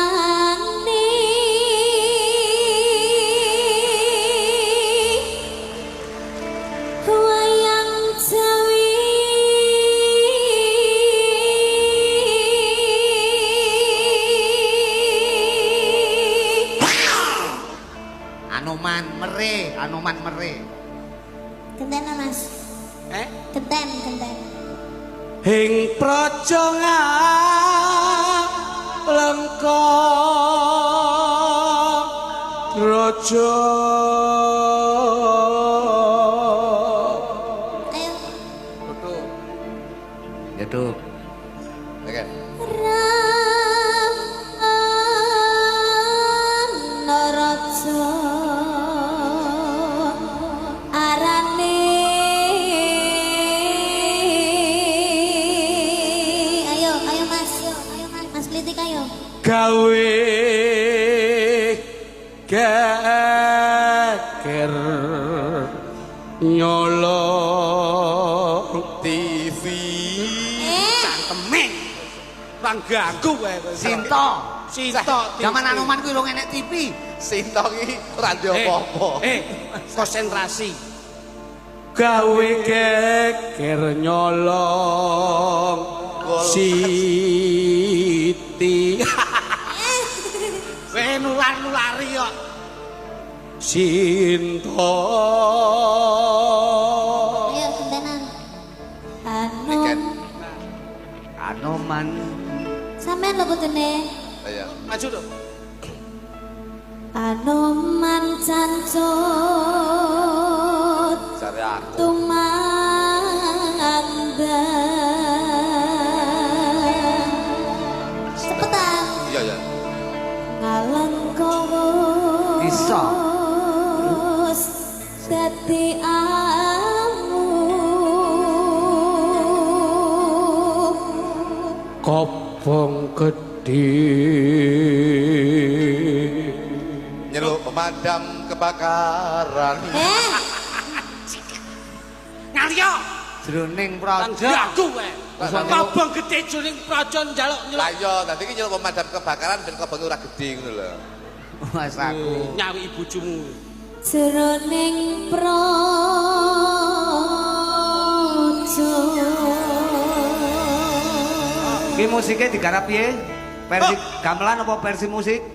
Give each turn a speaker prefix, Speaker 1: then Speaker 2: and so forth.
Speaker 1: ceritane wayang Jawi
Speaker 2: Anoman mere
Speaker 1: genten Mas genten
Speaker 3: Hing praja ngalengka raja
Speaker 1: ayo
Speaker 2: tutup tutup oke
Speaker 1: Raja arane ayo Mas Litik ayo
Speaker 3: gawe geger nyolong TV cangkeme orang ganggu wae
Speaker 2: Sinto
Speaker 3: zaman
Speaker 2: Anoman kuwi lho enek TV
Speaker 4: Sinto iki ora ndek apa-apa.
Speaker 3: konsentrasi gawe geger nyolong Siti nular-nulari kok Sinto
Speaker 1: ayo gentenan
Speaker 2: Anoman
Speaker 1: sampean lho kudune
Speaker 4: Ayo.
Speaker 3: maju dong
Speaker 1: Anoman cancut
Speaker 4: Cari aku.
Speaker 1: tumandang cepetan
Speaker 4: Iya ya.
Speaker 1: ngalengkowo
Speaker 2: Bisa.
Speaker 1: dadi amu
Speaker 3: kobong gede
Speaker 4: Nyeluk pemadam kebakaran.
Speaker 3: ngalyo
Speaker 2: jroning
Speaker 3: Kang
Speaker 2: praja
Speaker 3: ganggu wae kobong gede jroning praja njaluk
Speaker 4: Lah iya, nanti iki nyeluk pemadam kebakaran ben kobonge ora gedhe ngono lho.
Speaker 2: Mas aku
Speaker 3: nyawi bojomu
Speaker 1: jroning praja
Speaker 2: iki musike digarap piye versi gamelan apa versi musik